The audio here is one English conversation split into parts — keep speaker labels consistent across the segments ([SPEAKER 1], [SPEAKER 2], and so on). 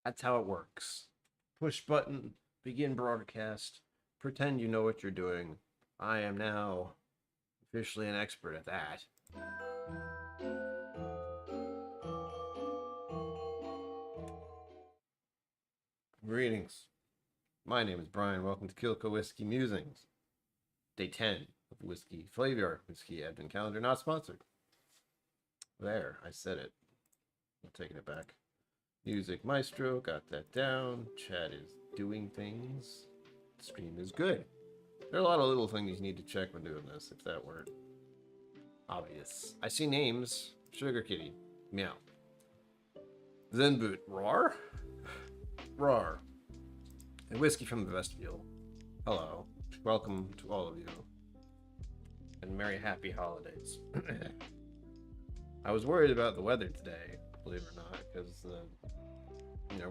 [SPEAKER 1] That's how it works. Push button, begin broadcast, pretend you know what you're doing. I am now officially an expert at that. Greetings. My name is Brian. Welcome to KillCo Whiskey Musings. Day 10 of Whiskey Flavor Whiskey Advent Calendar, not sponsored. There, I said it. I'm taking it back. Music Maestro, got that down. Chat is doing things. Stream is good. There are a lot of little things you need to check when doing this, if that weren't obvious. I see names. Sugar Kitty. Meow. Zen Boot. Roar? Roar. And Whiskey from the Vestibule. Hello. Welcome to all of you. And merry happy holidays. I was worried about the weather today, believe it or not, because the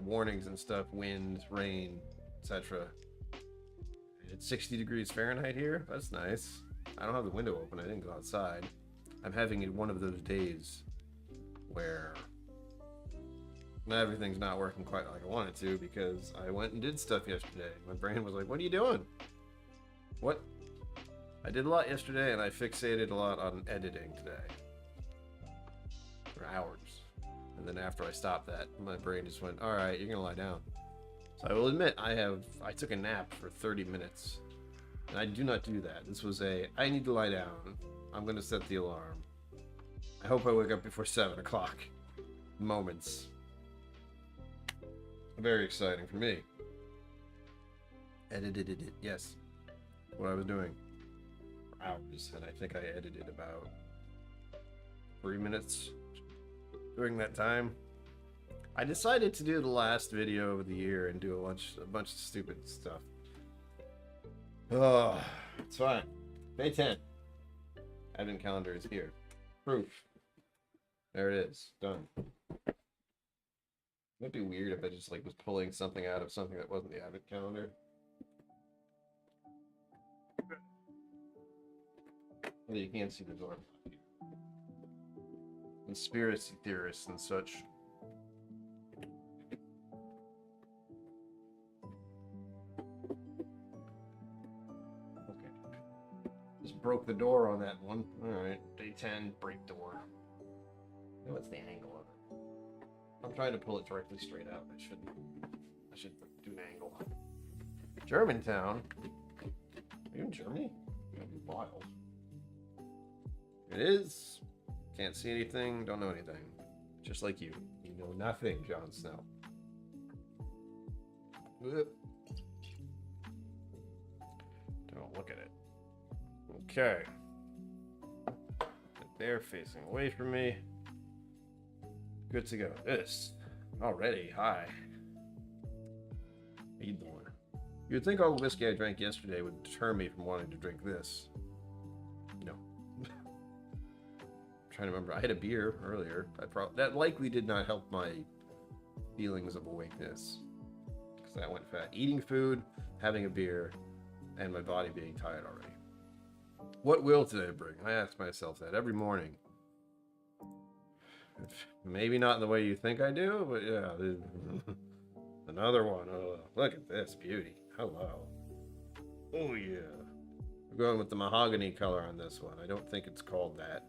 [SPEAKER 1] warnings and stuff, wind, rain, etc. It's 60 degrees Fahrenheit here. That's nice. I don't have the window open. I didn't go outside. I'm having one of those days where everything's not working quite like I wanted to because I went and did stuff yesterday. My brain was like, what are you doing? What? I did a lot yesterday and I fixated a lot on editing today. For hours. And then after I stopped that, my brain just went, all right, you're gonna lie down. So I will admit, I took a nap for 30 minutes. And I do not do that. This was I need to lie down. I'm gonna set the alarm. I hope I wake up before 7 o'clock. Moments. Very exciting for me. Edited it, yes. What I was doing for hours, and I think I edited about 3 minutes during that time. I decided to do the last video of the year and do a bunch of stupid stuff. Oh, it's fine. Day 10. Advent calendar is here. Proof. There it is. Done. It'd be weird if I just was pulling something out of something that wasn't the Advent calendar. Well, you can't see the door. Conspiracy theorists and such. Okay. Just broke the door on that one. Alright, day 10, break door. What's the angle of it? I'm trying to pull it directly straight out. I should do an angle. Germantown? Are you in Germany? That'd be wild. It is. Can't see anything, don't know anything. Just like you. You know nothing, Jon Snow. Whoop. Don't look at it. Okay. They're facing away from me. Good to go. This. Already. Hi. How you doing? You'd think all the whiskey I drank yesterday would deter me from wanting to drink this. No. Trying to remember. I had a beer earlier. That likely did not help my feelings of awakeness because I went fat. Eating food, having a beer, and my body being tired already. What will today bring? I ask myself that every morning. Maybe not in the way you think I do, but yeah. Another one. Oh, look at this beauty. Hello. Oh yeah. We're going with the mahogany color on this one. I don't think it's called that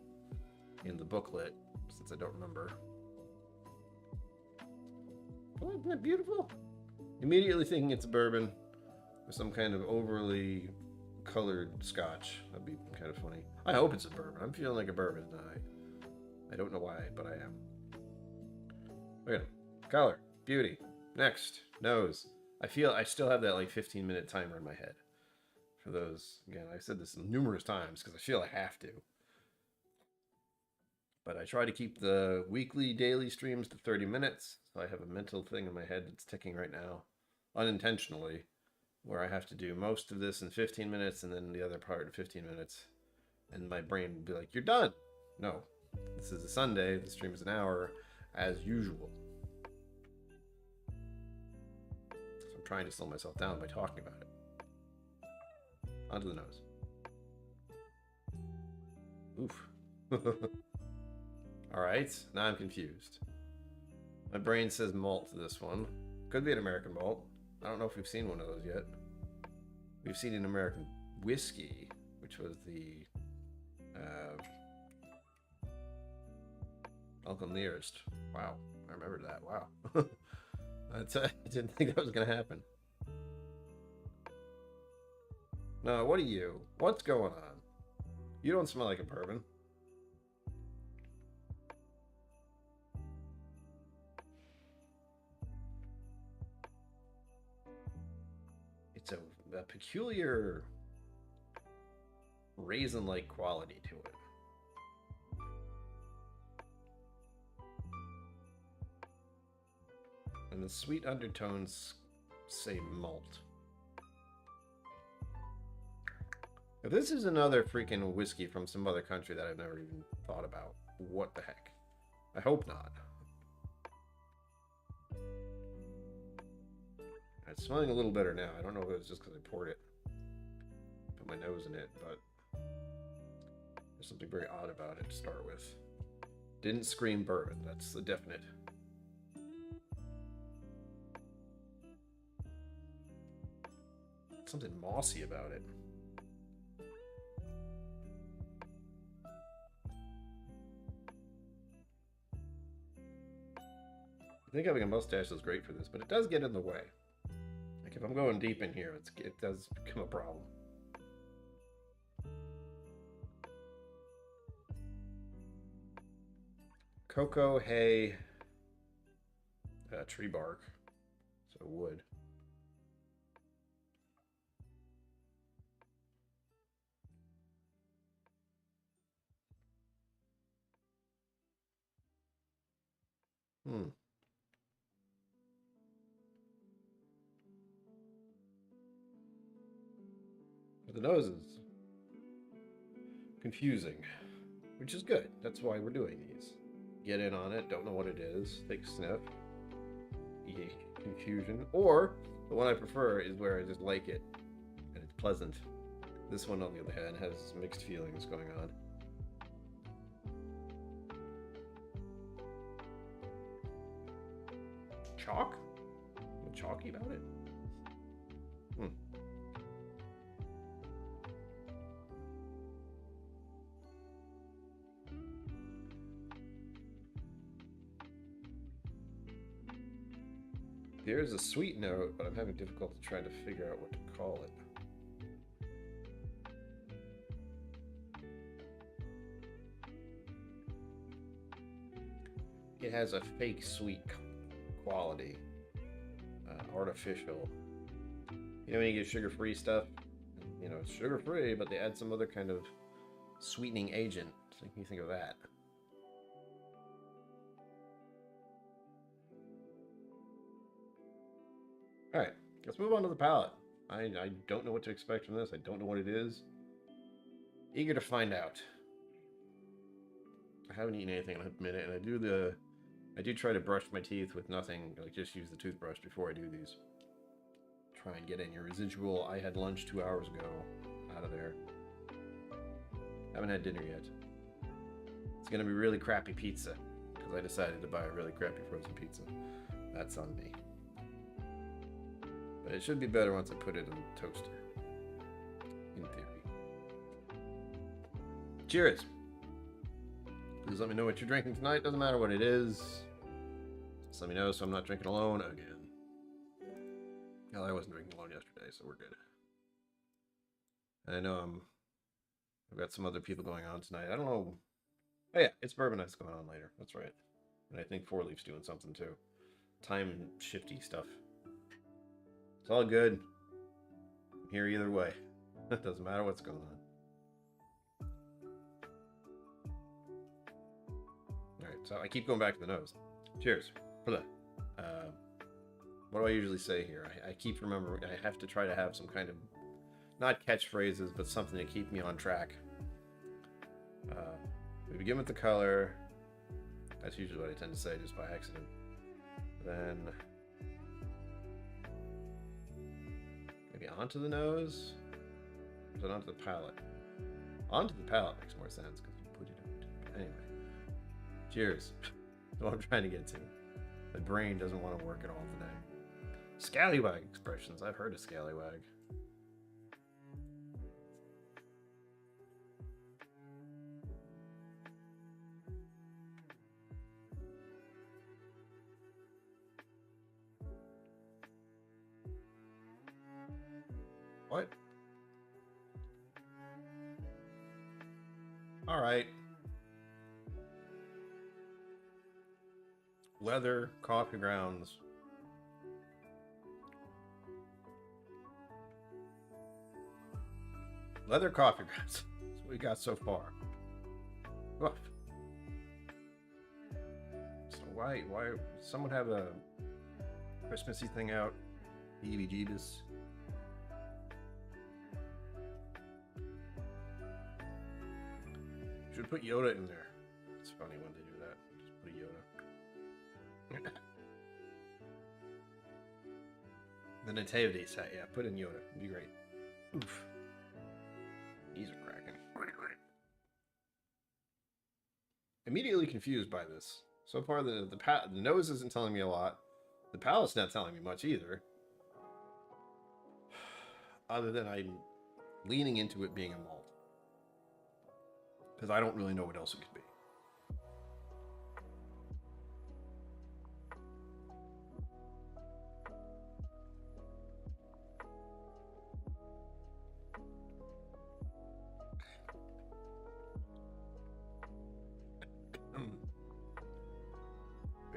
[SPEAKER 1] in the booklet, since I don't remember. Oh, isn't that beautiful? Immediately thinking it's a bourbon with some kind of overly colored scotch. That'd be kind of funny. I hope it's a bourbon. I'm feeling like a bourbon tonight. I don't know why, but I am. Look at it. Color. Beauty. Next. Nose. I still have that 15-minute timer in my head. For those, again, I said this numerous times because I feel I have to. But I try to keep the weekly, daily streams to 30 minutes. So I have a mental thing in my head that's ticking right now, unintentionally, where I have to do most of this in 15 minutes and then the other part in 15 minutes. And my brain will be like, you're done. No, this is a Sunday. The stream is an hour, as usual. So I'm trying to slow myself down by talking about it. Onto the nose. Oof. All right, now I'm confused. My brain says malt to this one. Could be an American malt. I don't know if we've seen one of those yet. We've seen an American whiskey, which was the Uncle Nearest. Wow, I remember that. Wow. I didn't think that was going to happen. No, what are you? What's going on? You don't smell like a bourbon. It's a peculiar raisin-like quality to it. And the sweet undertones say malt. If this is another freaking whiskey from some other country that I've never even thought about, what the heck? I hope not. It's smelling a little better now. I don't know if it was just because I poured it. Put my nose in it, but there's something very odd about it to start with. Didn't scream bourbon. That's the definite. Something mossy about it. I think having a mustache is great for this, but it does get in the way. Like if I'm going deep in here, it does become a problem. Cocoa, hay, tree bark, so wood. The nose is confusing, which is good. That's why we're doing these. Get in on it, don't know what it is, take a sniff, confusion. Or the one I prefer is where I just like it and it's pleasant. This one, on the other hand, has mixed feelings going on. Chalk? What's chalky about it? There's a sweet note, but I'm having difficulty trying to figure out what to call it. It has a fake sweet quality, artificial. You know when you get sugar-free stuff? You know, it's sugar-free, but they add some other kind of sweetening agent. So you think of that. All right, let's move on to the palate. I don't know what to expect from this. I don't know what it is. Eager to find out. I haven't eaten anything in a minute, and I do try to brush my teeth with nothing, like just use the toothbrush before I do these. Try and get any residual I had lunch 2 hours ago out of there. Haven't had dinner yet. It's gonna be really crappy pizza, because I decided to buy a really crappy frozen pizza. That's on me. But it should be better once I put it in the toaster. In theory. Cheers! Please let me know what you're drinking tonight. Doesn't matter what it is. Just let me know so I'm not drinking alone again. Well, I wasn't drinking alone yesterday, so we're good. And I know I've got some other people going on tonight. I don't know. Oh yeah, it's Bourbon Night's going on later. That's right. And I think Four Leaf's doing something too. Time shifty stuff. It's all good. I'm here either way. It doesn't matter what's going on. Alright, so I keep going back to the nose. Cheers. For that. What do I usually say here? I keep remembering I have to try to have some kind of, not catchphrases, but something to keep me on track. We begin with the color. That's usually what I tend to say just by accident. Then maybe onto the nose? Or is it onto the palate? Onto the palate makes more sense because you put it on. Anyway. Cheers. That's what I'm trying to get to. My brain doesn't want to work at all today. Scallywag expressions. I've heard of scallywag. What? All right. Leather, coffee grounds. Leather coffee grounds. That's what we got so far. Oof. So why someone have a Christmassy thing out? EVGBs. Should put Yoda in there. It's funny when they do that. Just put Yoda. The nativity set, yeah. Put in Yoda. It'd be great. Oof. These are cracking. Immediately confused by this. So far, the nose isn't telling me a lot. The palate's not telling me much either. Other than I'm leaning into it being a malt. Because I don't really know what else it could be.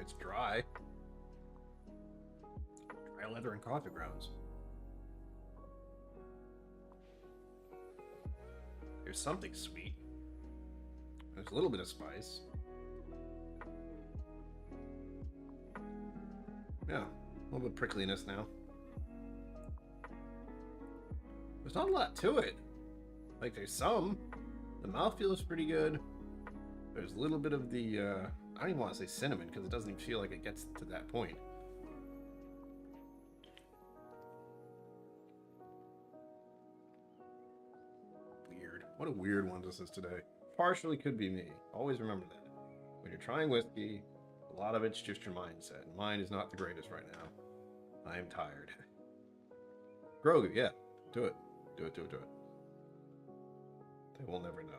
[SPEAKER 1] It's dry. Dry leather and coffee grounds. There's something sweet. There's a little bit of spice. Yeah, a little bit of prickliness now. There's not a lot to it. Like, there's some. The mouthfeel is pretty good. There's a little bit of the, I don't even want to say cinnamon, because it doesn't even feel like it gets to that point. Weird. What a weird one this is today. Partially could be me. Always remember that. When you're trying whiskey, a lot of it's just your mindset. Mine is not the greatest right now. I am tired. Grogu, yeah. Do it. Do it, do it, do it. They will never know.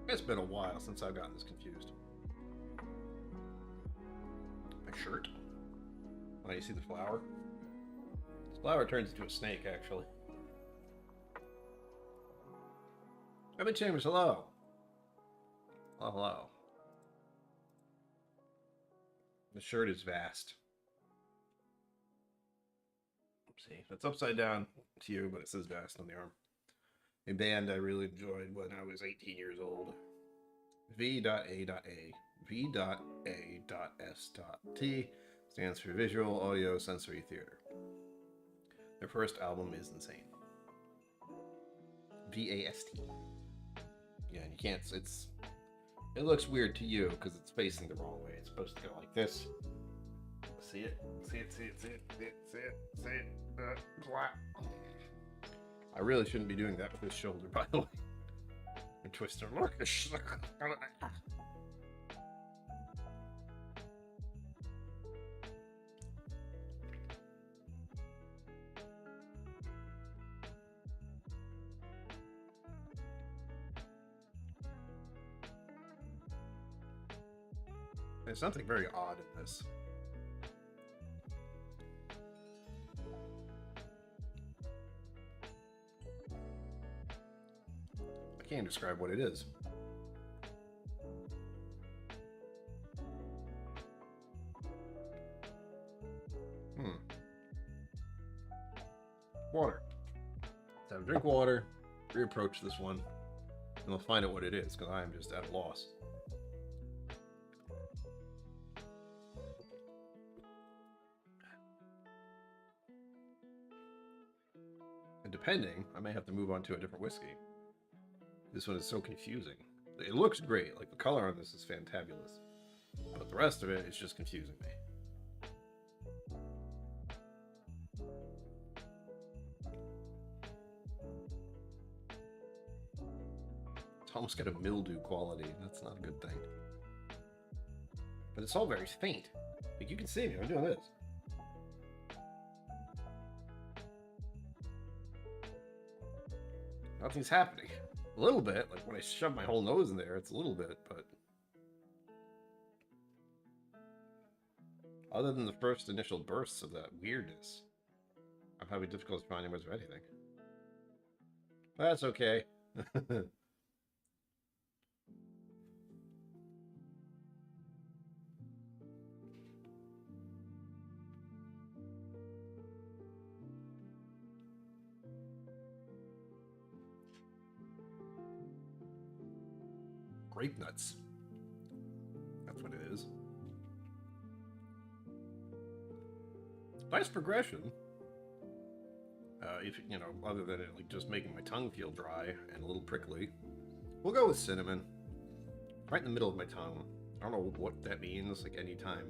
[SPEAKER 1] It's been a while since I've gotten this confused. My shirt. Oh, you see the flower? This flower turns into a snake, actually. Evan Chambers, hello. Hello, hello. The shirt is vast. See, that's upside down to you, but it says vast on the arm. A band I really enjoyed when I was 18 years old. V.A.A. V.A.S.T stands for Visual Audio Sensory Theater. Their first album is insane. V.A.S.T. Yeah, and you can't, it looks weird to you because it's facing the wrong way. It's supposed to go like this. See it? See it, see it, see it, see it, see it, see it. I really shouldn't be doing that with this shoulder, by the way. And twist it. Look. There's something very odd in this. I can't describe what it is. Water. Let's have a drink of water, reapproach this one, and we'll find out what it is, because I am just at a loss. And depending, I may have to move on to a different whiskey. This one is so confusing. It looks great, like the color on this is fantabulous. But the rest of it is just confusing me. almost got a mildew quality. That's not a good thing. But it's all very faint. Like, you can see me. I'm doing this. Nothing's happening. A little bit. Like, when I shove my whole nose in there, it's a little bit, but... Other than the first initial bursts of that weirdness, I'm having difficulty finding much of anything. That's okay. Grape nuts. That's what it is. Nice progression. If you know, other than it like just making my tongue feel dry and a little prickly, we'll go with cinnamon. Right in the middle of my tongue. I don't know what that means. Like anytime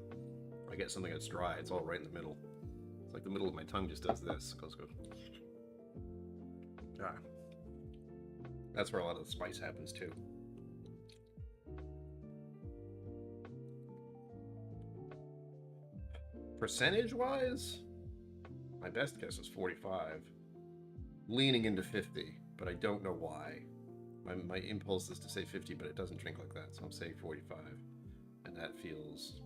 [SPEAKER 1] I get something that's dry, it's all right in the middle. It's like the middle of my tongue just does this. It goes. Ah. That's where a lot of the spice happens too. Percentage-wise, my best guess is 45. Leaning into 50, but I don't know why. My impulse is to say 50, but it doesn't drink like that, so I'm saying 45. And that feels...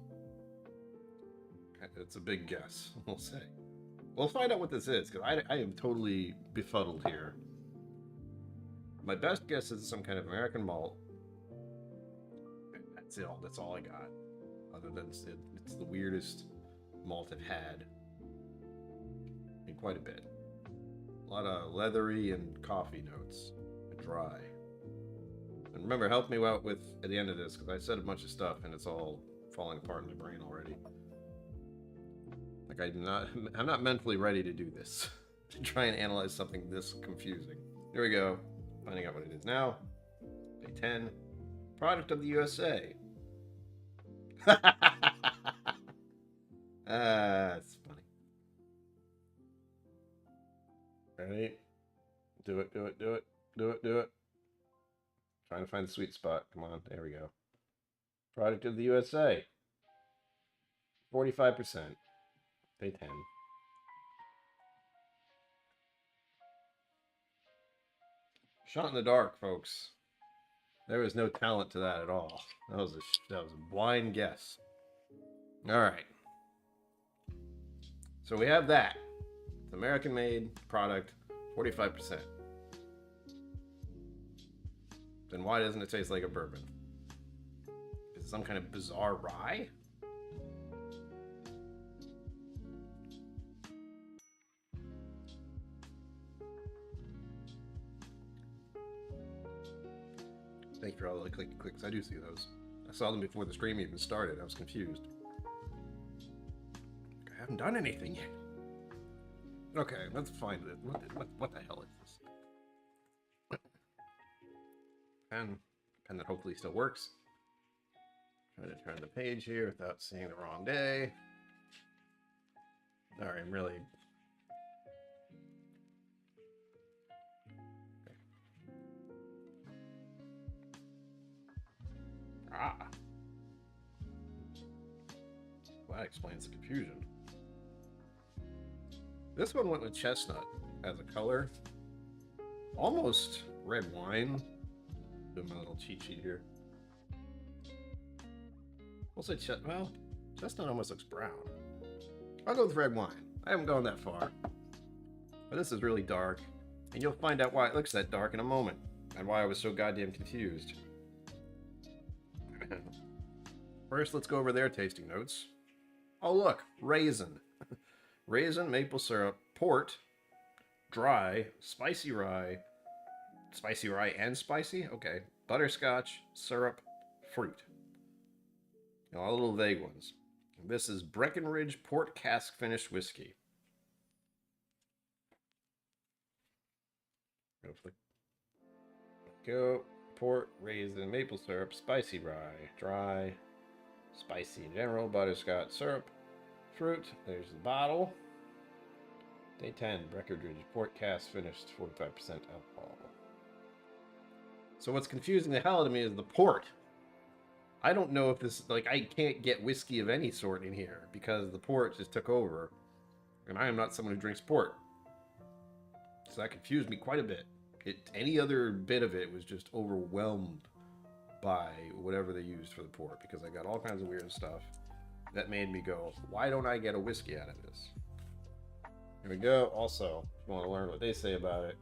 [SPEAKER 1] It's a big guess, we'll say. We'll find out what this is, because I am totally befuddled here. My best guess is some kind of American malt. That's it. That's all I got. Other than it's the weirdest malt I've had in quite a bit. A lot of leathery and coffee notes. Dry. And remember, help me out with at the end of this, because I said a bunch of stuff and it's all falling apart in my brain already. Like I'm not mentally ready to do this. To try and analyze something this confusing. Here we go. Finding out what it is now. Day 10. Product of the USA. It's funny. Ready? Do it, do it, do it, do it, do it. Trying to find the sweet spot. Come on, there we go. Product of the USA. 45%. Day 10. Shot in the dark, folks. There was no talent to that at all. That was a blind guess. All right. So we have that. It's American-made product, 45%. Then why doesn't it taste like a bourbon? Is it some kind of bizarre rye? Thank you for all the clicky clicks. I do see those. I saw them before the stream even started. I was confused. I haven't done anything yet. Okay, let's find it. What the hell is this? Pen that hopefully still works. Trying to turn the page here without seeing the wrong day. Sorry, I'm really... Ah. Well, that explains the confusion. This one went with chestnut as a color. Almost red wine. Doing my little cheat sheet here. We'll say chestnut almost looks brown. I'll go with red wine. I haven't gone that far. But this is really dark. And you'll find out why it looks that dark in a moment. And why I was so goddamn confused. First, let's go over their tasting notes. Oh, look, raisin. Raisin, maple syrup, port, dry, spicy rye and spicy? Okay. Butterscotch, syrup, fruit. You know, all little vague ones. This is Breckenridge Port Cask Finished Whiskey. Go. Port, raisin, maple syrup, spicy rye, dry, spicy in general, butterscotch, syrup, fruit. There's the bottle. Day 10, Breckenridge Port Cask Finished, 45% alcohol. So what's confusing the hell out of me is the port. I don't know if this, like, I can't get whiskey of any sort in here because the port just took over. And I am not someone who drinks port. So that confused me quite a bit. Any other bit of it was just overwhelmed by whatever they used for the port, because I got all kinds of weird stuff that made me go, why don't I get a whiskey out of this? Here we go. Also, if you want to learn what they say about it,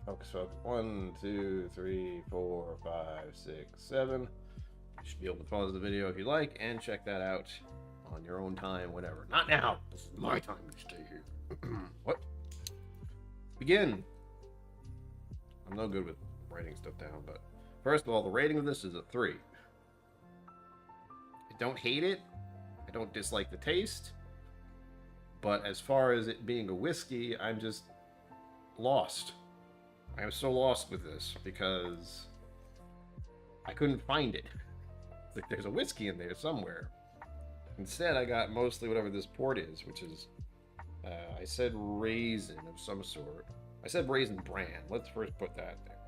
[SPEAKER 1] focus, focus. 1, 2, 3, 4, 5, 6, 7. You should be able to pause the video if you like and check that out on your own time, whatever. Not now. This is my time to stay here. What? Begin. I'm no good with writing stuff down, but first of all, the rating of this is a 3. I don't hate it. I don't dislike the taste. But as far as it being a whiskey, I'm just lost. I am so lost with this because I couldn't find it. It's like there's a whiskey in there somewhere. Instead, I got mostly whatever this port is, which is, I said raisin of some sort. I said raisin bran. Let's first put that there.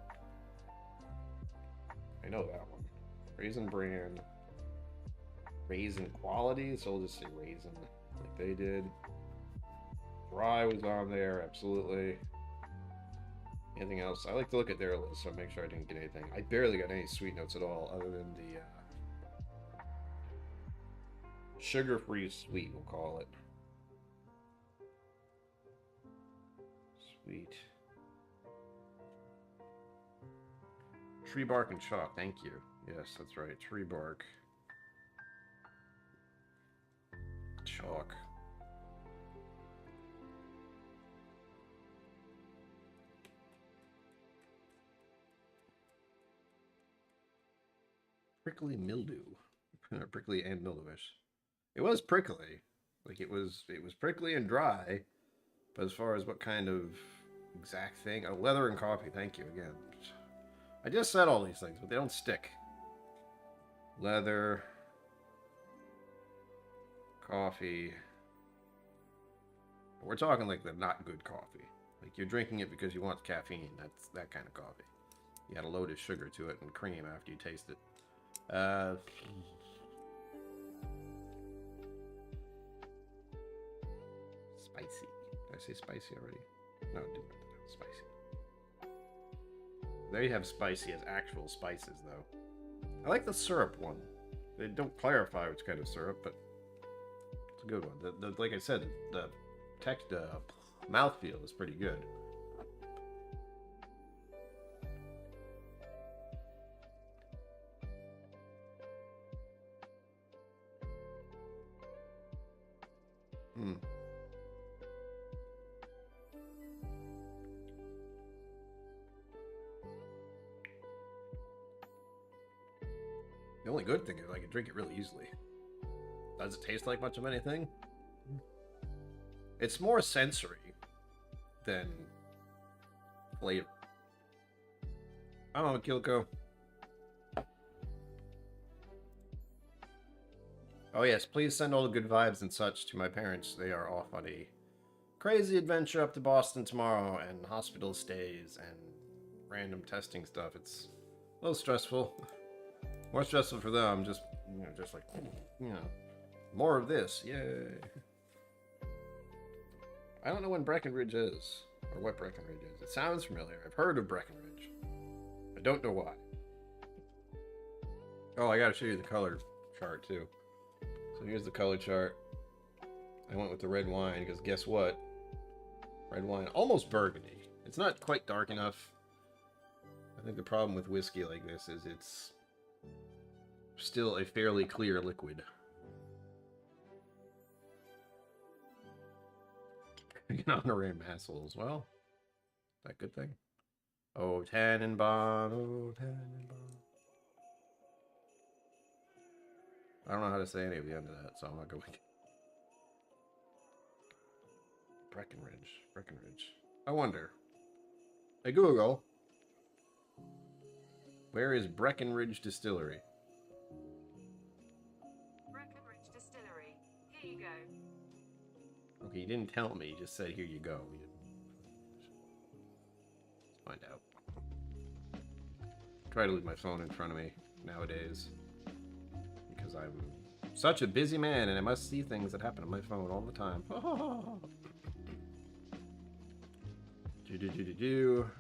[SPEAKER 1] I know that one. Raisin bran. Raisin quality, so we'll just say raisin like they did. Rye was on there, absolutely. Anything else? I like to look at their list, so make sure I didn't get anything. I barely got any sweet notes at all, other than the sugar-free sweet, we'll call it. Sweet. Tree bark and chalk, thank you. Yes, that's right, tree bark. Chalk. Prickly mildew. Prickly and mildewish. It was prickly. Like it was prickly and dry. But as far as what kind of exact thing, oh, leather and coffee, thank you again. I just said all these things, but they don't stick. Leather, coffee. We're talking like the not good coffee. Like you're drinking it because you want caffeine. That's that kind of coffee. You add a load of sugar to it and cream after you taste it. Spicy. Did I say spicy already? No, it didn't. Spicy. There you have spicy as actual spices, though. I like the syrup one. They don't clarify which kind of syrup, but it's a good one. Like I said, the mouthfeel is pretty good. The only good thing is I can drink it really easily. Does it taste like much of anything? It's more sensory than flavor. I don't know, KillCo. Oh yes, please send all the good vibes and such to my parents. They are off on a crazy adventure up to Boston tomorrow, and hospital stays and random testing stuff. It's a little stressful. More stressful for them, just like, more of this, yay. I don't know when Breckenridge is, or what Breckenridge is. It sounds familiar. I've heard of Breckenridge. I don't know why. Oh, I gotta show you the color chart, too. So here's the color chart. I went with the red wine, because guess what? Red wine, almost burgundy. It's not quite dark enough. I think the problem with whiskey like this is it's still a fairly clear liquid. Honorary assholes. Well, is that a good thing? Oh, Tannenbaum. Oh, Tannenbaum. I don't know how to say any of the end of that, so I'm not going to. Breckenridge. Breckenridge. I wonder. Hey, Google. Where is Breckenridge Distillery?
[SPEAKER 2] Breckenridge Distillery. Here you go.
[SPEAKER 1] Okay, you didn't tell me. You just said, here you go. Let's find out. try to leave my phone in front of me nowadays because I'm such a busy man and I must see things that happen on my phone all the time. Do.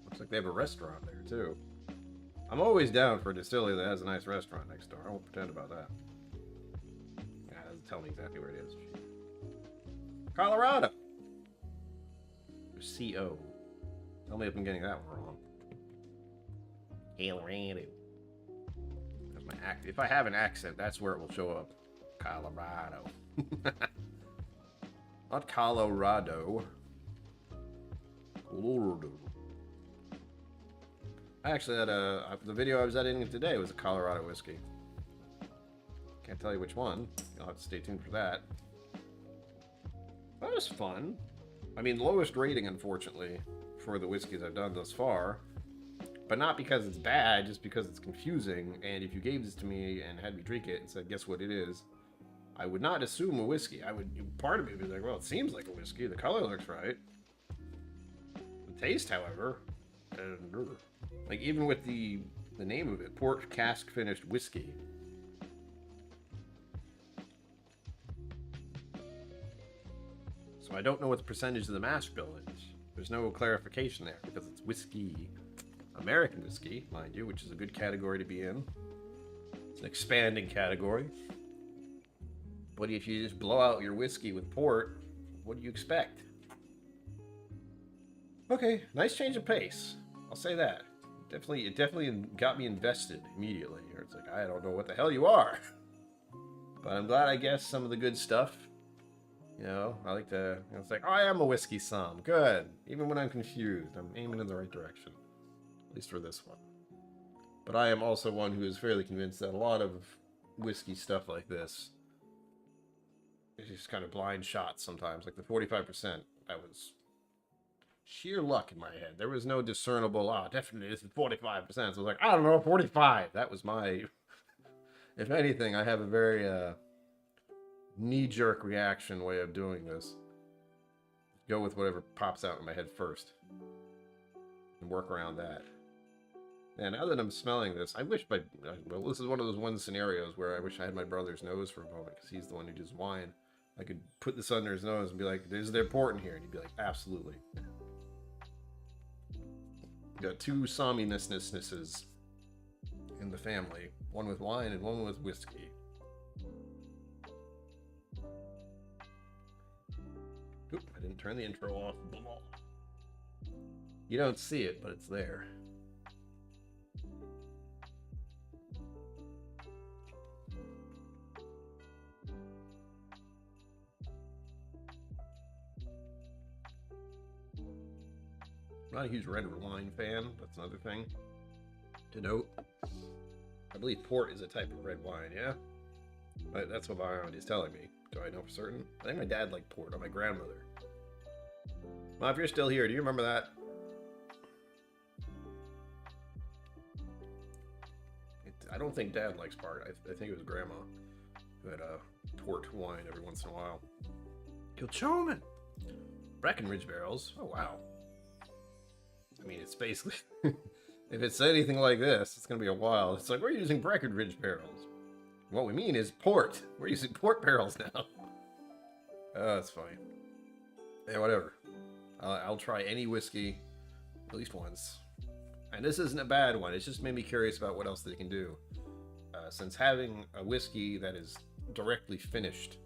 [SPEAKER 1] Looks like they have a restaurant there too. I'm always down for a distillery that has a nice restaurant next door. I won't pretend about that. Yeah, it doesn't tell me exactly where it is. Colorado. CO. Tell me if I'm getting that one wrong. Colorado. That's my act. If I have an accent, that's where it will show up. Colorado. Not Colorado. Colorado. I actually had the video I was editing today was a Colorado whiskey. Can't tell you which one. You'll have to stay tuned for that. That was fun. I mean, lowest rating, unfortunately, for the whiskeys I've done thus far. But not because it's bad, just because it's confusing. And if you gave this to me and had me drink it and said, guess what it is, I would not assume a whiskey. Part of me would be like, well, it seems like a whiskey. The color looks right. The taste, however, like even with the name of it, port cask finished whiskey. So I don't know what the percentage of the mash bill is. There's no clarification there because it's whiskey. American whiskey, mind you, which is a good category to be in. It's an expanding category. But if you just blow out your whiskey with port, what do you expect? Okay, nice change of pace. I'll say that. It definitely got me invested immediately. Or it's like, I don't know what the hell you are. But I'm glad I guessed some of the good stuff. You know, I like to, it's like, oh, I am a whiskey som. Good. Even when I'm confused, I'm aiming in the right direction. At least for this one. But I am also one who is fairly convinced that a lot of whiskey stuff like this is just kind of blind shots sometimes. Like the 45%, that was sheer luck in my head. There was no discernible, definitely this is 45%. So I was like, I don't know, 45. That was my, if anything, I have a very knee-jerk reaction way of doing this. Go with whatever pops out in my head first. And work around that. And now that I'm smelling this, I wish well, this is one of those scenarios where I wish I had my brother's nose for a moment, because he's the one who does wine. I could put this under his nose and be like, is there port in here? And he'd be like, absolutely. We got two sominousnesses in the family. One with wine and one with whiskey. Oop, I didn't turn the intro off. You don't see it, but it's there. I'm not a huge red wine fan. That's another thing to note. I believe port is a type of red wine, yeah? But that's what my aunt is telling me. Do I know for certain? I think my dad liked port, or my grandmother. Well, if you're still here, do you remember that? I don't think Dad likes port. I think it was Grandma who had port wine every once in a while. KillCo. Breckenridge barrels. Oh, wow. I mean, it's basically, if it's anything like this, it's going to be a while. It's like, we're using Breckenridge barrels. What we mean is port. We're using port barrels now. Oh, that's funny. Yeah, whatever. I'll try any whiskey at least once. And this isn't a bad one. It's just made me curious about what else they can do. Since having a whiskey that is directly finished,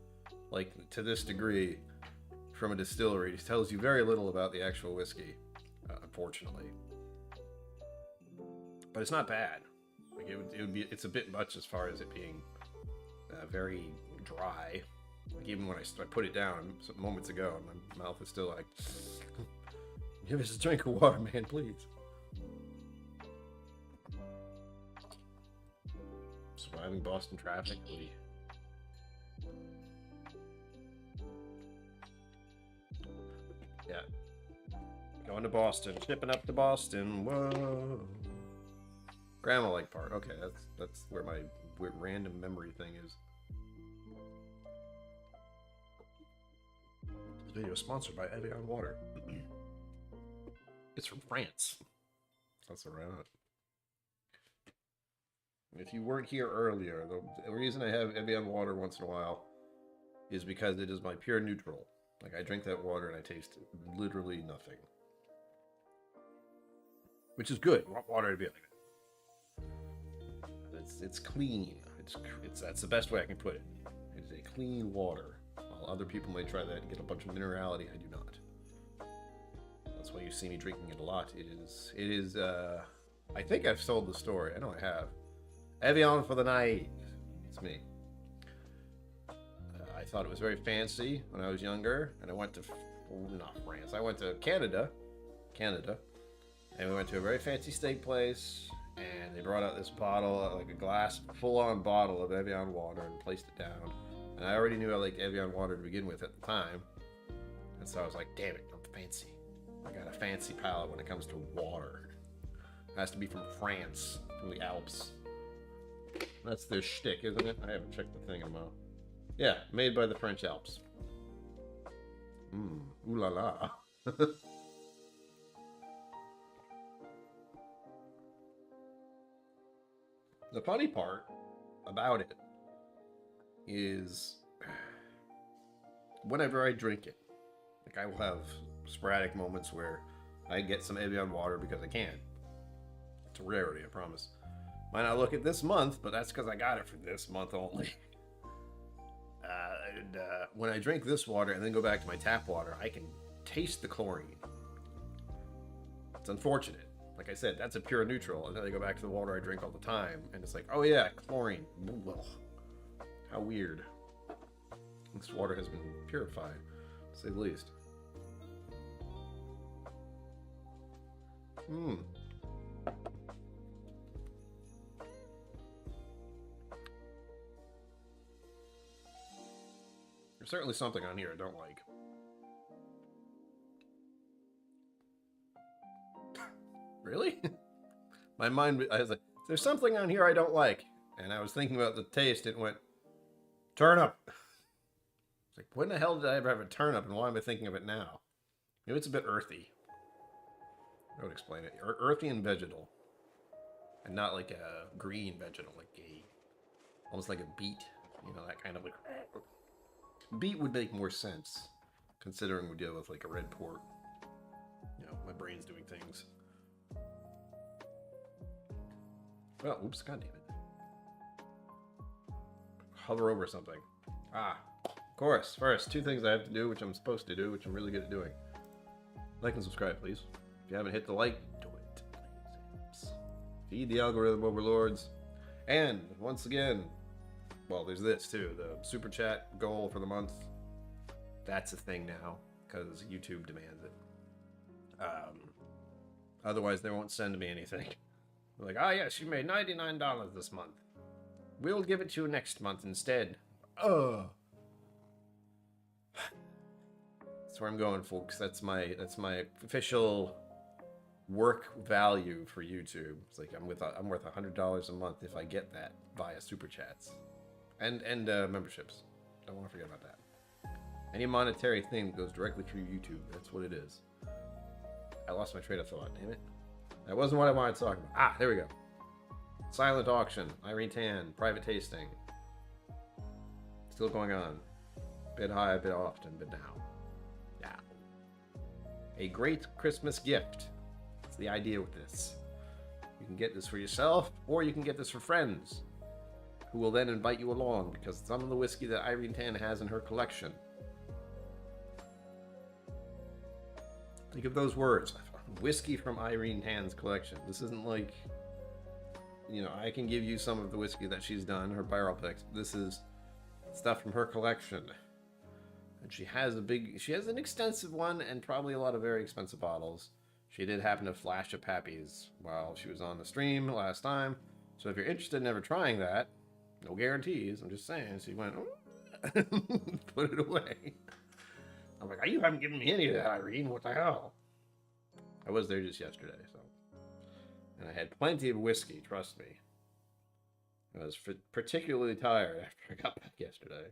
[SPEAKER 1] like to this degree, from a distillery, tells you very little about the actual whiskey. Unfortunately, but it's not bad. Like it's a bit much as far as it being very dry. Like even when I put it down some moments ago, my mouth is still like, give us a drink of water, man, please. Surviving Boston traffic. Yeah. Going to Boston, shipping up to Boston. Whoa. Grandma like part. Okay, that's where my weird random memory thing is. This video is sponsored by Evian Water. It's from France. That's around. If you weren't here earlier, the reason I have Evian water once in a while is because it is my pure neutral. Like, I drink that water and I taste literally nothing. Which is good. I want water to be like that. It's clean. That's the best way I can put it. It's a clean water. While other people may try that and get a bunch of minerality, I do not. That's why you see me drinking it a lot. It is, I think I've sold the story. I know I have. Evian for the naive. It's me. I thought it was very fancy when I was younger, and I went to, not France, I went to Canada, and we went to a very fancy steak place, and they brought out this bottle, like a glass, full-on bottle of Evian water, and placed it down. And I already knew I liked Evian water to begin with at the time, and so I was like, damn it, I'm fancy. I got a fancy palate when it comes to water. It has to be from France, from the Alps. That's their shtick, isn't it? I haven't checked the thing in a while. Yeah, made by the French Alps. Ooh la la. The funny part about it is whenever I drink it, like, I will have sporadic moments where I get some Evian water because I can. It's a rarity, I promise. Might not look at this month, but that's because I got it for this month only. When I drink this water and then go back to my tap water, I can taste the chlorine. It's unfortunate. Like I said, that's a pure neutral, and then I go back to the water I drink all the time, and it's like, oh yeah, chlorine. Ugh. How weird. This water has been purified, to say the least. There's certainly something on here I don't like. Really? My mind, I was like, there's something on here I don't like. And I was thinking about the taste, and it went, turnip. It's like, when the hell did I ever have a turnip, and why am I thinking of it now? Maybe it's a bit earthy. I would explain it. Earthy and vegetal. And not like a green vegetal, like almost like a beet. You know, that kind of like... Beet would make more sense, considering we deal with like a red port. You know, my brain's doing things. Well, oops, god damn it. Hover over something. Ah, of course. First, two things I have to do, which I'm supposed to do, which I'm really good at doing. Like and subscribe, please. If you haven't hit the like, do it, please. Feed the algorithm overlords. And, once again, well, there's this too, the super chat goal for the month. That's a thing now, because YouTube demands it. Otherwise, they won't send me anything. They're like, oh yes, you made $99 this month. We'll give it to you next month instead. That's where I'm going, folks. That's my official work value for YouTube. It's like I'm worth $100 a month if I get that via super chats and memberships. Don't want to forget about that. Any monetary thing that goes directly through YouTube, that's what it is. I lost my train of thought, damn it. That wasn't what I wanted to talk about. Ah, there we go. Silent auction, Irene Tan, private tasting. Still going on. Bid high, bid often, bid now. Yeah. A great Christmas gift. That's the idea with this. You can get this for yourself, or you can get this for friends, who will then invite you along, because some of the whiskey that Irene Tan has in her collection. Think of those words. Whiskey from Irene Tan's collection. This isn't like, you know, I can give you some of the whiskey that she's done, her barrel picks. This is stuff from her collection. And she has an extensive one, and probably a lot of very expensive bottles. She did happen to flash a Pappy's while she was on the stream last time. So if you're interested in ever trying that, no guarantees, I'm just saying. She went, oh, put it away. I'm like, you haven't given me any of that, Irene. What the hell? I was there just yesterday, so. And I had plenty of whiskey, trust me. I was particularly tired after I got back yesterday.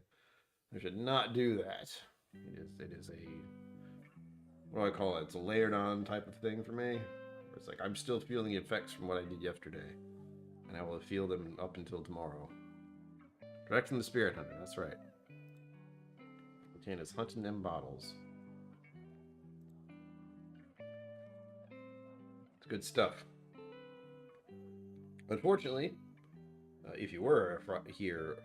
[SPEAKER 1] I should not do that. It is a, what do I call it? It's a layered on type of thing for me. It's like I'm still feeling the effects from what I did yesterday, and I will feel them up until tomorrow. Direct from the Spirit Hunter, that's right. Is hunting them bottles. It's good stuff. Unfortunately, if you were here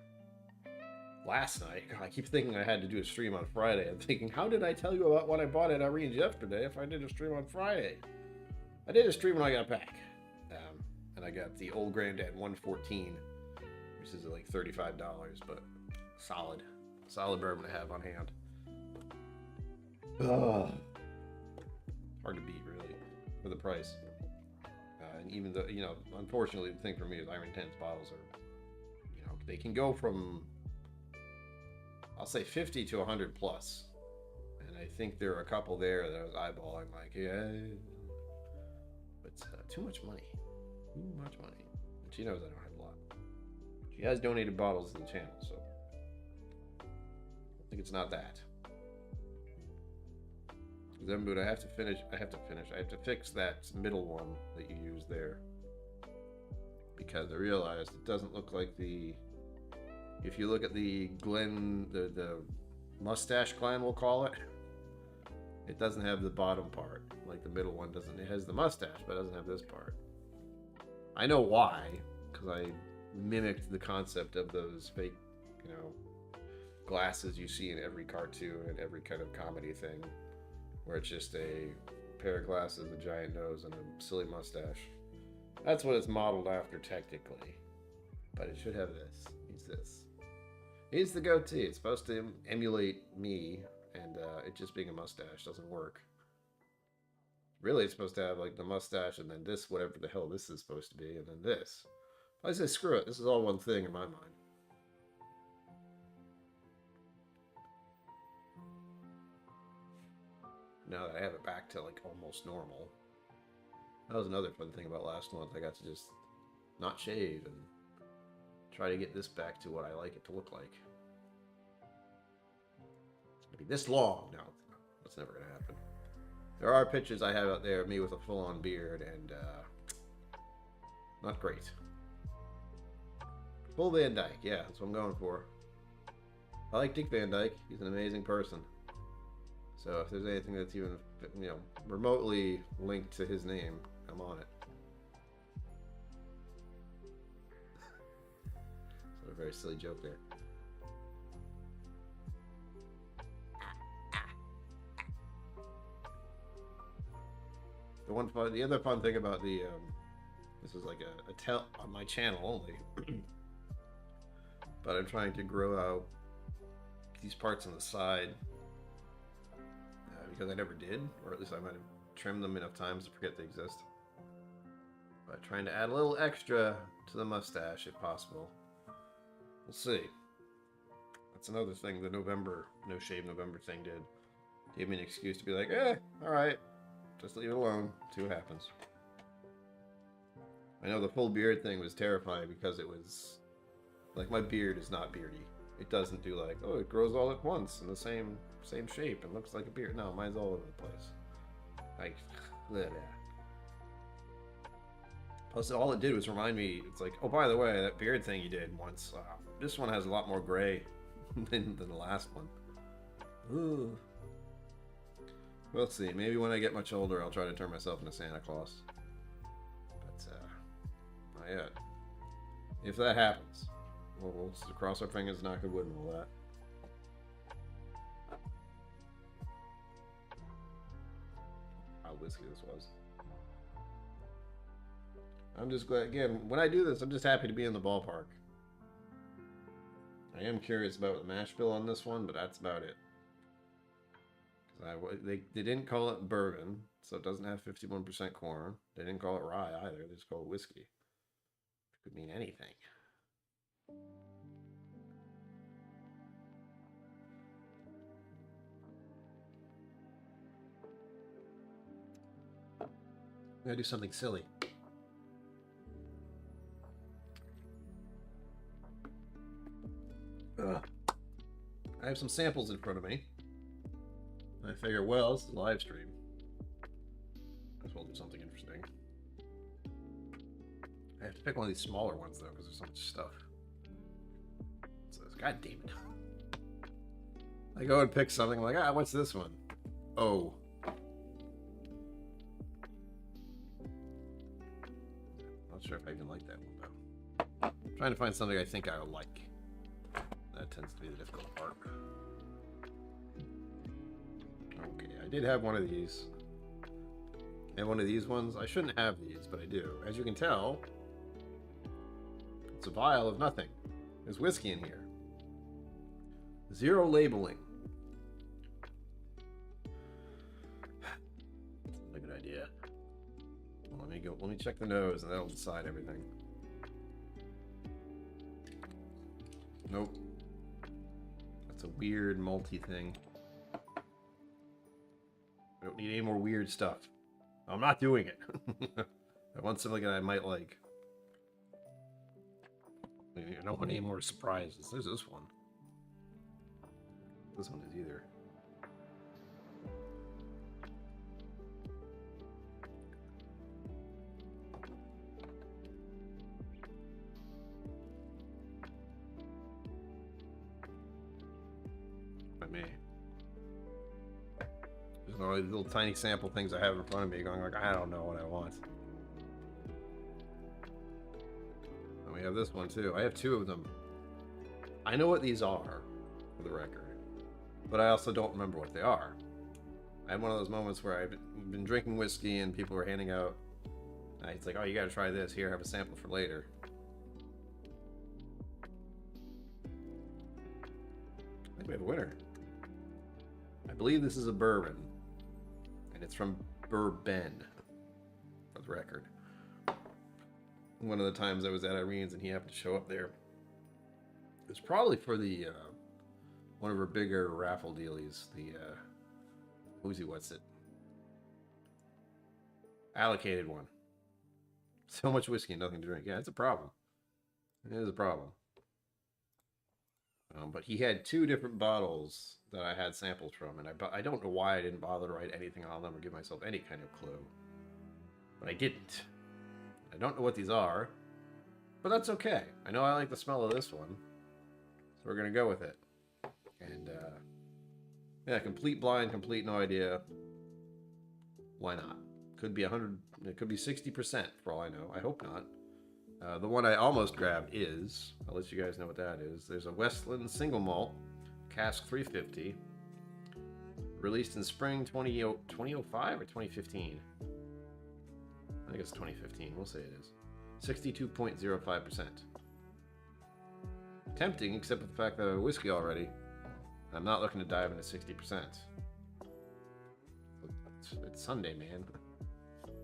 [SPEAKER 1] last night, God, I keep thinking I had to do a stream on Friday. I'm thinking, how did I tell you about what I bought at Irene yesterday if I did a stream on Friday? I did a stream when I got back. And I got the Old Granddad 114, which is like $35, but solid. Solid bourbon to have on hand. Hard to beat, really, for the price. And even though, unfortunately, the thing for me is Iron 10's bottles are, they can go from, I'll say 50 to 100 plus. And I think there are a couple there that I was eyeballing, like, yeah, but too much money. Too much money. And she knows I don't have a lot. She has donated bottles to the channel, so I think it's not that. Then, but I have to fix that middle one that you use there. Because I realized it doesn't look like if you look at the Glen, the mustache gland, we'll call it, it doesn't have the bottom part. Like the middle one doesn't. It has the mustache, but it doesn't have this part. I know why, because I mimicked the concept of those fake, glasses you see in every cartoon and every kind of comedy thing, where it's just a pair of glasses, a giant nose, and a silly mustache. That's what it's modeled after, technically. But it should have this. Needs this. Needs the goatee. It's supposed to emulate me, and it just being a mustache doesn't work. Really, it's supposed to have like the mustache, and then this, whatever the hell this is supposed to be, and then this. I say, screw it. This is all one thing in my mind. Now that I have it back to like almost normal. That was another fun thing about last month. I got to just not shave and try to get this back to what I like it to look like. It's gonna be this long. No, that's never gonna happen. There are pictures I have out there of me with a full-on beard, and not great. Full Van Dyke, yeah, that's what I'm going for. I like Dick Van Dyke. He's an amazing person. So if there's anything that's even, remotely linked to his name, I'm on it. Sort of a very silly joke there. The other fun thing about this is like a tell on my channel only, but I'm trying to grow out these parts on the side. Because I never did, or at least I might have trimmed them enough times to forget they exist. But trying to add a little extra to the mustache if possible. We'll see. That's another thing the November, No Shave November thing did. Gave me an excuse to be like, alright, just leave it alone, see what happens. I know the full beard thing was terrifying because it was, like, my beard is not beardy. It doesn't do like, oh, it grows all at once in the same shape and looks like a beard. No, mine's all over the place. Like, bleh. Plus, all it did was remind me, it's like, oh, by the way, that beard thing you did once, this one has a lot more gray than the last one. Ooh. We'll see. Maybe when I get much older, I'll try to turn myself into Santa Claus. But, not yet. If that happens, we'll cross our fingers, knock on wood, and all that. Whiskey this was. I'm just glad, again, when I do this, I'm just happy to be in the ballpark. I am curious about the mash bill on this one, but that's about it. They didn't call it bourbon, so it doesn't have 51% corn. They didn't call it rye either. They just called it whiskey. It could mean anything. I'm gonna do something silly. I have some samples in front of me. I figure, well, it's a live stream. Might as well do something interesting. have to pick one of these smaller ones though, because there's so much stuff. So, God damn it. I go and pick something like, what's this one? Oh. Not sure if I even like that one though. I'm trying to find something I think I'll like. That tends to be the difficult part. Okay, I did have one of these. And one of these ones, I shouldn't have these, but I do. As you can tell, it's a vial of nothing. There's whiskey in here. Zero labeling. Not a good idea. Well, let me check the nose and that'll decide everything. Nope. That's a weird malty thing. I don't need any more weird stuff. I'm not doing it. I want something that I might like. I don't want any more surprises. There's this one. This one is either. By me. There's all these little tiny sample things I have in front of me going like, I don't know what I want. And we have this one too. I have two of them. I know what these are, for the record, but I also don't remember what they are. I had one of those moments where I've been drinking whiskey and people were handing out, it's like, oh, you gotta try this. Here, have a sample for later. I think we have a winner. I believe this is a bourbon. And it's from Bourbon, for the record. One of the times I was at Irene's and he happened to show up there. It was probably for the one of her bigger raffle dealies, the what's it? Allocated one. So much whiskey and nothing to drink. Yeah, it's a problem. It is a problem. But he had two different bottles that I had samples from, and I don't know why I didn't bother to write anything on them or give myself any kind of clue. But I didn't. I don't know what these are, but that's okay. I know I like the smell of this one, so we're going to go with it. And, yeah, complete blind, complete no idea. Why not? Could be 100, it could be 60% for all I know. I hope not. The one I almost grabbed is, I'll let you guys know what that is. There's a Westland single malt, Cask 350, released in spring 2005 or 2015. I think it's 2015. We'll say it is. 62.05%. Tempting, except for the fact that I have whiskey already. I'm not looking to dive into 60%. It's Sunday, man.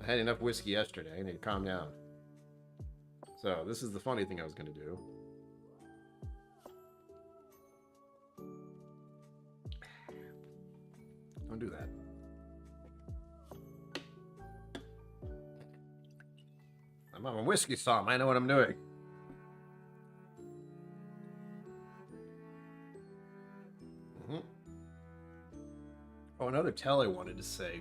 [SPEAKER 1] I had enough whiskey yesterday. I need to calm down. So, this is the funny thing I was going to do. Don't do that. I'm on a whiskey somm. I know what I'm doing. Oh, another tell I wanted to say.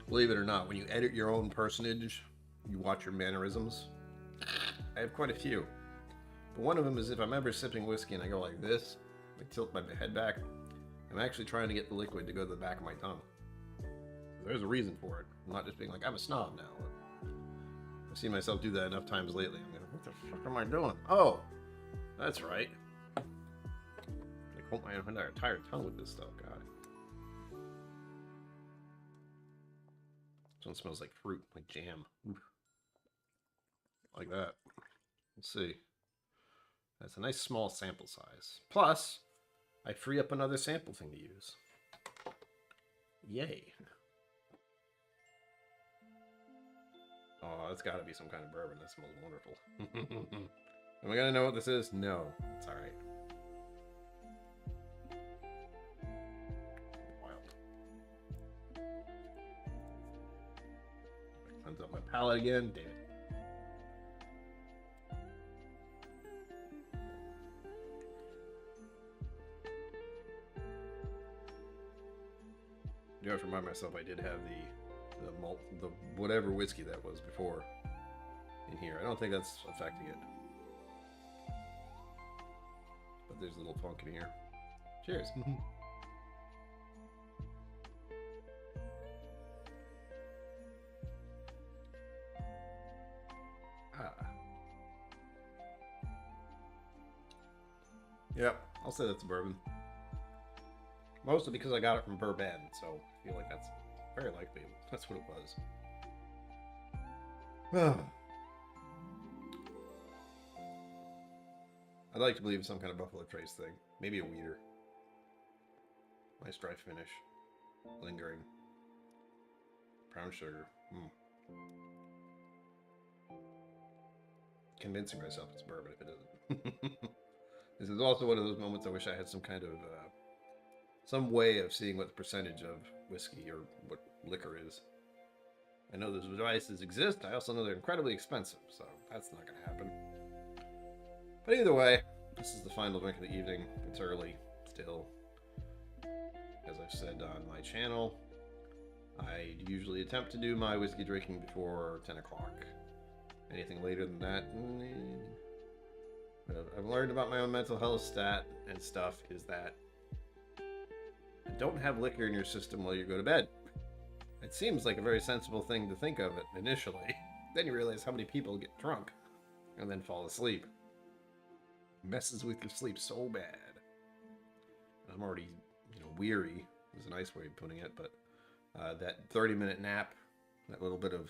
[SPEAKER 1] Believe it or not, when you edit your own personage, you watch your mannerisms. I have quite a few. But one of them is if I'm ever sipping whiskey and I go like this, I tilt my head back, I'm actually trying to get the liquid to go to the back of my tongue. There's a reason for it. I'm not just being like, I'm a snob now. I've seen myself do that enough times lately. I'm like, what the fuck am I doing? Oh, that's right. I coat my entire tongue with this stuff, God. This one smells like fruit, like jam. Oof. Like that. Let's see. That's a nice small sample size. Plus, I free up another sample thing to use. Yay. Oh, that's got to be some kind of bourbon. That smells wonderful. Am I going to know what this is? No. It's all right. Wild. Cleanse up my palate again. Damn it. I do have to remind myself I did have the malt, the whatever whiskey that was before in here. I don't think that's affecting it. But there's a little funk in here. Cheers. Yep, I'll say that's a bourbon. Mostly because I got it from Bourbon, so I feel like that's very likely that's what it was. I'd like to believe it's some kind of Buffalo Trace thing. Maybe a weeder. Nice dry finish. Lingering. Brown sugar. Convincing myself it's bourbon if it isn't. This is also one of those moments I wish I had some kind of some way of seeing what the percentage of whiskey or what liquor is. I know those devices exist. I also know they're incredibly expensive, so that's not going to happen. But either way, this is the final drink of the evening. It's early still. As I've said on my channel, I usually attempt to do my whiskey drinking before 10 o'clock. Anything later than that, I've learned about my own mental health stat and stuff is that don't have liquor in your system while you go to bed. It seems like a very sensible thing to think of it initially. Then you realize how many people get drunk and then fall asleep. Messes with your sleep so bad. I'm already, weary is a nice way of putting it, but that 30-minute nap, that little bit of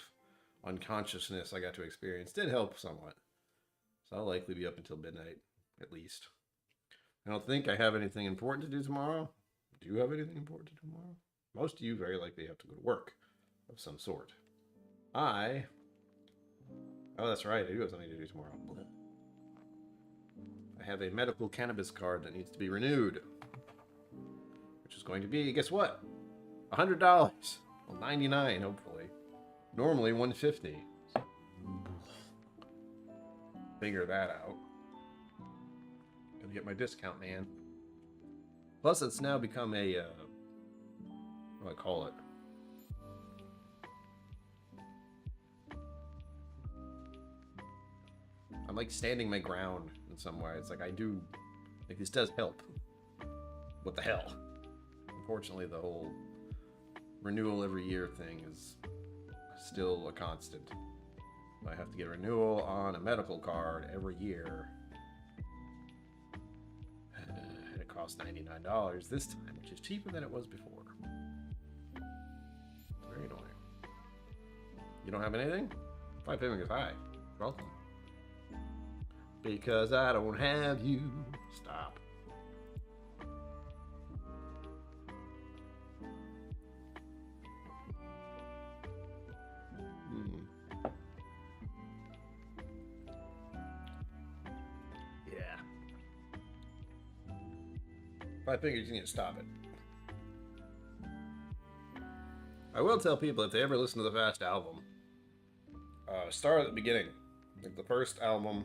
[SPEAKER 1] unconsciousness I got to experience did help somewhat. So I'll likely be up until midnight, at least. I don't think I have anything important to do tomorrow. Do you have anything important to do tomorrow? Most of you very likely have to go to work of some sort. Oh, that's right, I do have something to do tomorrow. I have a medical cannabis card that needs to be renewed. Which is going to be, guess what? $100. Well, $99, hopefully. Normally $150. Figure that out. Gonna get my discount, man. Plus, it's now become a, what do I call it? I'm like standing my ground in some way. It's like this does help. What the hell? Unfortunately, the whole renewal every year thing is still a constant. I have to get a renewal on a medical card every year. And it costs $99 this time, which is cheaper than it was before. Very annoying. You don't have anything? 5 fingers high. Welcome. Because I don't have you. Stop. Yeah. 5 fingers, you need to stop it. I will tell people if they ever listen to the Fast album, start at the beginning. Like the first album,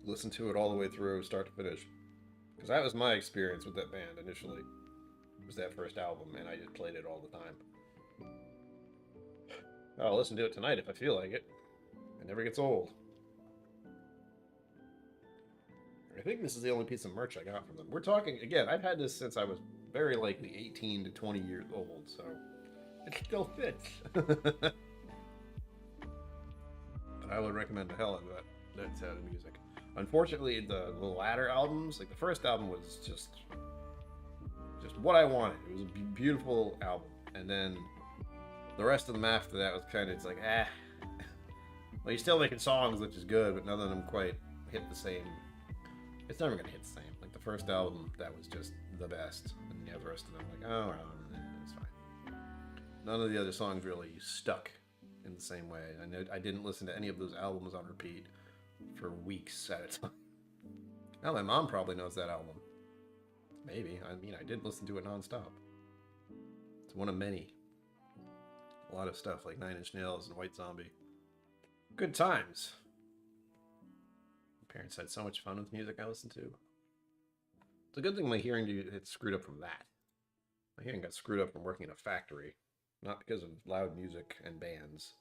[SPEAKER 1] listen to it all the way through, start to finish. Because that was my experience with that band initially. It was that first album, and I just played it all the time. I'll listen to it tonight if I feel like it. It never gets old. I think this is the only piece of merch I got from them. We're talking, again, I've had this since I was very likely 18 to 20 years old, so it still fits. But I would recommend the hell out of that set of music. Unfortunately, the latter albums, like the first album was just what I wanted. It was a beautiful album. And then the rest of them after that was kind of, it's like, well, you're still making songs, which is good, but none of them quite hit the same. It's never going to hit the same. Like the first album, that was just the best. And the rest of them, like, oh, well, it's fine. None of the other songs really stuck in the same way. I didn't listen to any of those albums on repeat for weeks at a time. Now my mom probably knows that album. Maybe. I mean, I did listen to it nonstop. It's one of many. A lot of stuff like 9 Inch Nails and White Zombie. Good times. My parents had so much fun with music I listened to. It's a good thing my hearing gets screwed up from that. My hearing got screwed up from working in a factory. Not because of loud music and bands.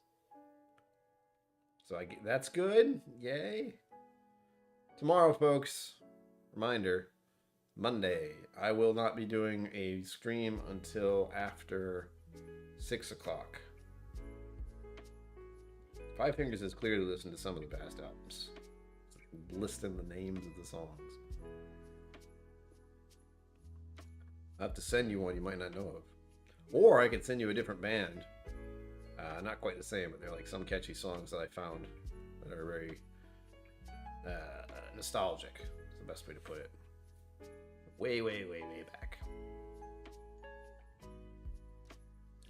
[SPEAKER 1] So that's good. Yay. Tomorrow, folks, reminder, Monday, I will not be doing a stream until after 6 o'clock. Five Fingers has clearly listened to some of the past albums. Listing the names of the songs. I'll have to send you one you might not know of. Or I could send you a different band. Not quite the same, but they're like some catchy songs that I found that are very nostalgic. Is the best way to put it. Way, way, way, way back.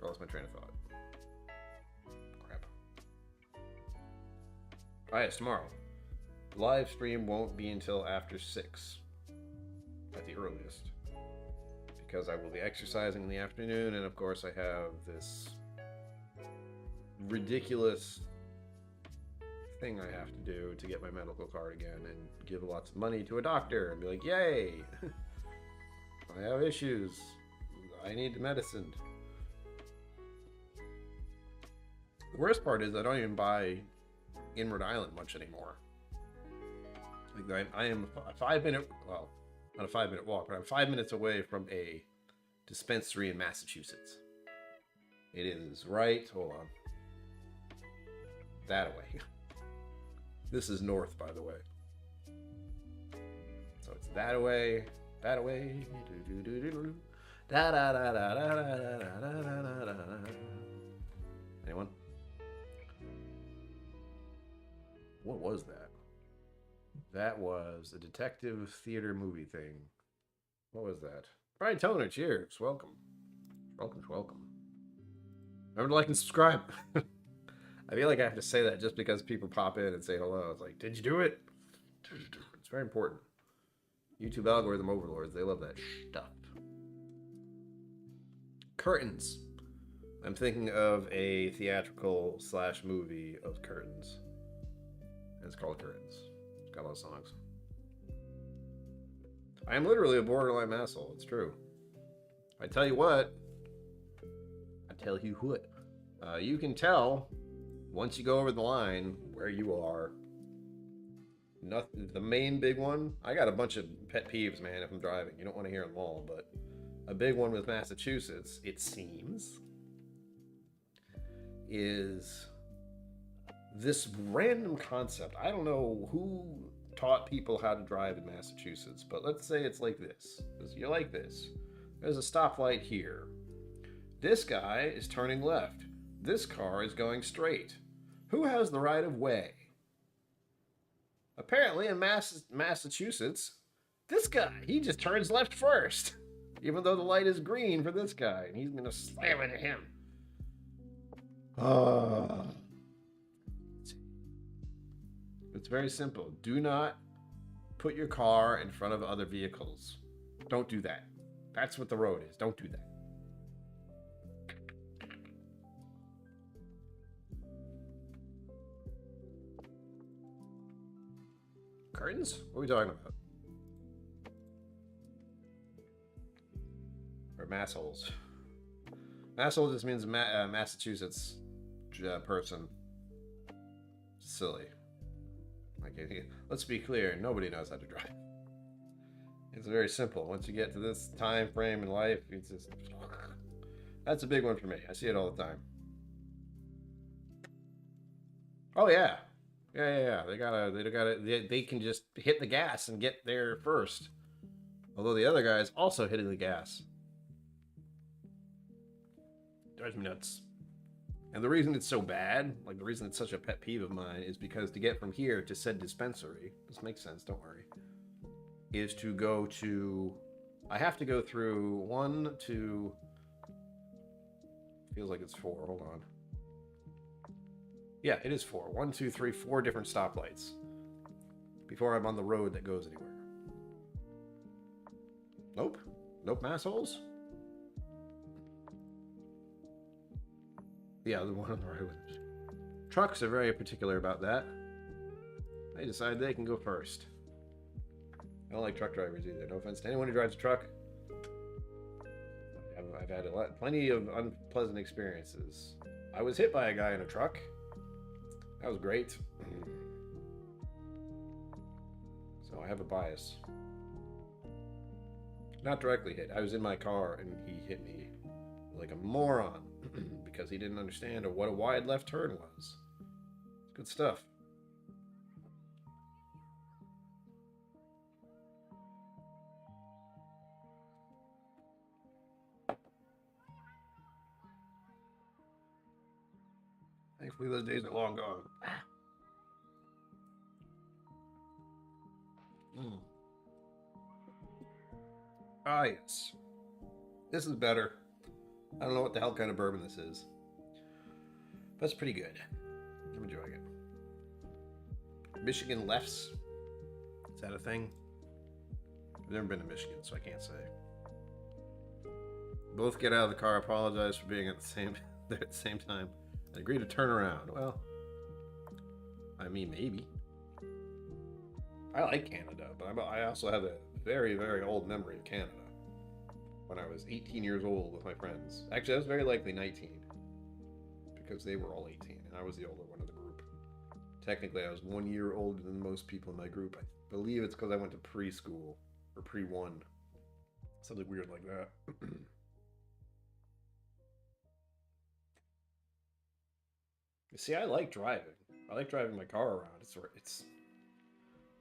[SPEAKER 1] I lost my train of thought. Crap. Alright, it's tomorrow. The live stream won't be until after 6 at the earliest. Because I will be exercising in the afternoon, and of course I have this ridiculous thing I have to do to get my medical card again and give lots of money to a doctor and be like, yay, I have issues, I need medicine. The worst part is I don't even buy in Rhode Island much anymore. Like I am a 5-minute, well, not a 5-minute walk, but I'm 5 minutes away from a dispensary in Massachusetts. It is right, hold on, that way. This is north, by the way. So it's that way, that way. Anyone? What was that? That was a detective theater movie thing. What was that? Brian Toner, cheers. Welcome. Welcome, welcome. Remember to like and subscribe. I feel like I have to say that just because people pop in and say hello. It's like, did you do it? It's very important. YouTube algorithm overlords, they love that stuff. Curtains. I'm thinking of a theatrical / movie of Curtains. And it's called Curtains. It's got a lot of songs. I am literally a borderline asshole. It's true. I tell you what. You can tell once you go over the line where you are. Nothing. The main big one. I got a bunch of pet peeves, man. If I'm driving, you don't want to hear them all, but a big one with Massachusetts, it seems, is this random concept. I don't know who taught people how to drive in Massachusetts, but let's say it's like this. You're like this. There's a stoplight here. This guy is turning left. This car is going straight. Who has the right of way? Apparently in Massachusetts, this guy, he just turns left first. Even though the light is green for this guy, and he's going to slam into him. It's very simple. Do not put your car in front of other vehicles. Don't do that. That's what the road is. Don't do that. Curtains? What are we talking about? Or massholes. Masshole just means Massachusetts person. Silly. Like, let's be clear, nobody knows how to drive. It's very simple. Once you get to this time frame in life, it's just... That's a big one for me. I see it all the time. Oh yeah. Yeah. They can just hit the gas and get there first. Although the other guy is also hitting the gas. Drives me nuts. And the reason it's so bad, like the reason it's such a pet peeve of mine, is because to get from here to said dispensary, this makes sense, don't worry, is to go to, I have to go through 1, 2, feels like it's 4, hold on. Yeah, it is 4. 1, 2, 3, 4 different stoplights before I'm on the road that goes anywhere. Nope. Nope, massholes. Yeah, the one on the right was... Trucks are very particular about that. They decide they can go first. I don't like truck drivers either. No offense to anyone who drives a truck. I've had plenty of unpleasant experiences. I was hit by a guy in a truck. That was great. So I have a bias. Not directly hit. I was in my car and he hit me like a moron because he didn't understand what a wide left turn was. Good stuff. Thankfully, those days are long gone. Ah, yes. This is better. I don't know what the hell kind of bourbon this is. But it's pretty good. I'm enjoying it. Michigan lefts. Is that a thing? I've never been to Michigan, so I can't say. Both get out of the car, apologize for being at the same there at the same time, and agree to turn around. Well, I mean, maybe. I like Canada, but I also have a very, very old memory of Canada. When I was 18 years old with my friends. Actually, I was very likely 19. Because they were all 18, and I was the older one of the group. Technically, I was 1 year older than most people in my group. I believe it's because I went to preschool, or pre-1. Something weird like that. See, I like driving. I like driving my car around. It's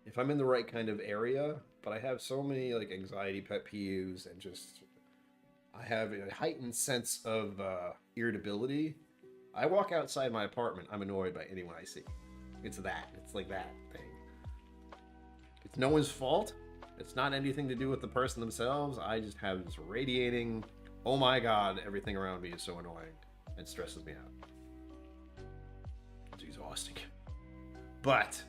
[SPEAKER 1] if I'm in the right kind of area, but I have so many like anxiety pet peeves and just I have a heightened sense of irritability. I walk outside my apartment, I'm annoyed by anyone I see. It's that. It's like that thing. It's no one's fault. It's not anything to do with the person themselves. I just have this radiating, oh my god, everything around me is so annoying and stresses me out. It's exhausting. But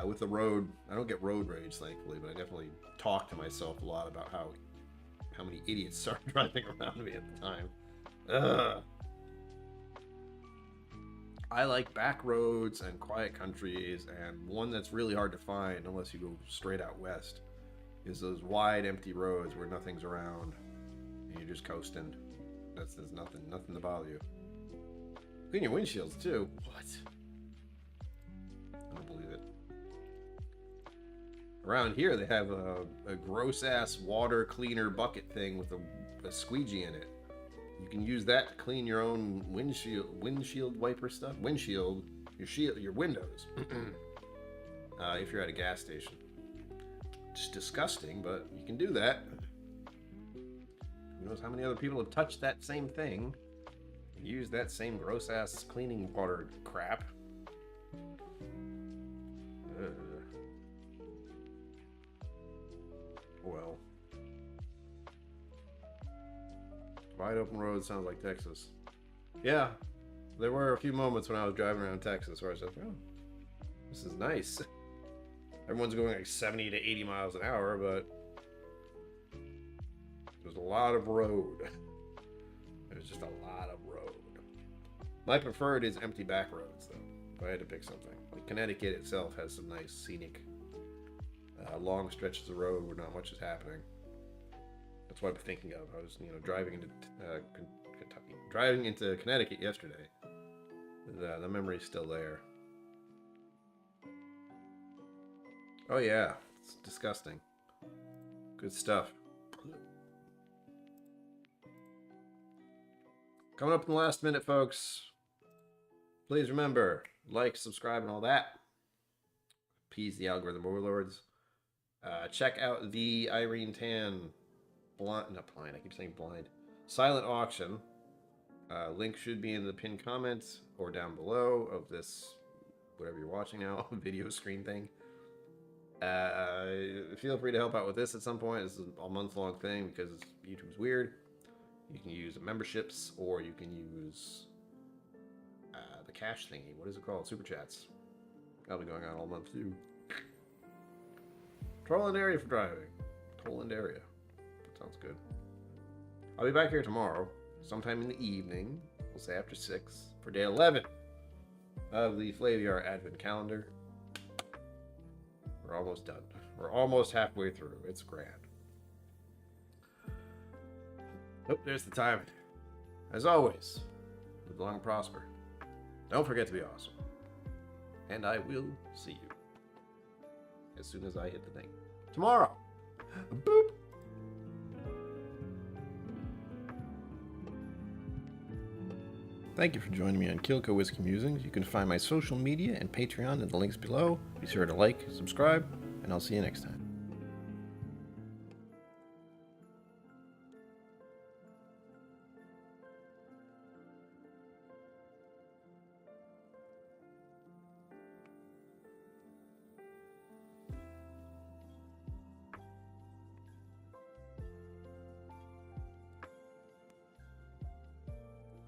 [SPEAKER 1] with the road, I don't get road rage, thankfully, but I definitely talk to myself a lot about how many idiots started driving around me at the time. Ugh. I like back roads and quiet countries, and one that's really hard to find unless you go straight out west is those wide empty roads where nothing's around and you're just coasting. There's nothing to bother you. Clean your windshields too. What? I don't believe it. Around here they have a gross ass water cleaner bucket thing with a squeegee in it. You can use that to clean your own windshield wiper stuff. Your windows. If you're at a gas station. It's disgusting, but you can do that. Who knows how many other people have touched that same thing and used that same gross ass cleaning water crap. Well. Wide open road sounds like Texas. Yeah, there were a few moments when I was driving around Texas where I was like, oh, this is nice. Everyone's going like 70 to 80 miles an hour, but there's a lot of road. There's just a lot of road. My preferred is empty back roads, though, if I had to pick something. Like Connecticut itself has some nice scenic long stretches of road where not much is happening. That's what I'm thinking of. I was, driving into Kentucky, driving into Connecticut yesterday. The memory's still there. Oh yeah, it's disgusting. Good stuff. Coming up in the last minute, folks. Please remember, like, subscribe, and all that. Appease the algorithm overlords. Check out the Irene Tan silent auction. Link should be in the pinned comments or down below of this, whatever you're watching now, video screen thing. Feel free to help out with this at some point. This is a month-long thing because YouTube's weird. You can use memberships or you can use the cash thingy. What is it called? Super chats. That'll be going on all month too. Trollland area for driving. Trollland area. That sounds good. I'll be back here tomorrow, sometime in the evening. We'll say after 6 for day 11 of the Flaviar Advent Calendar. We're almost done. We're almost halfway through. It's grand. Oh, there's the timing. As always, live long and prosper. Don't forget to be awesome. And I will see you as soon as I hit the thing. Tomorrow. Boop. Thank you for joining me on KillCo Whiskey Musings. You can find my social media and Patreon in the links below. Be sure to like, subscribe, and I'll see you next time.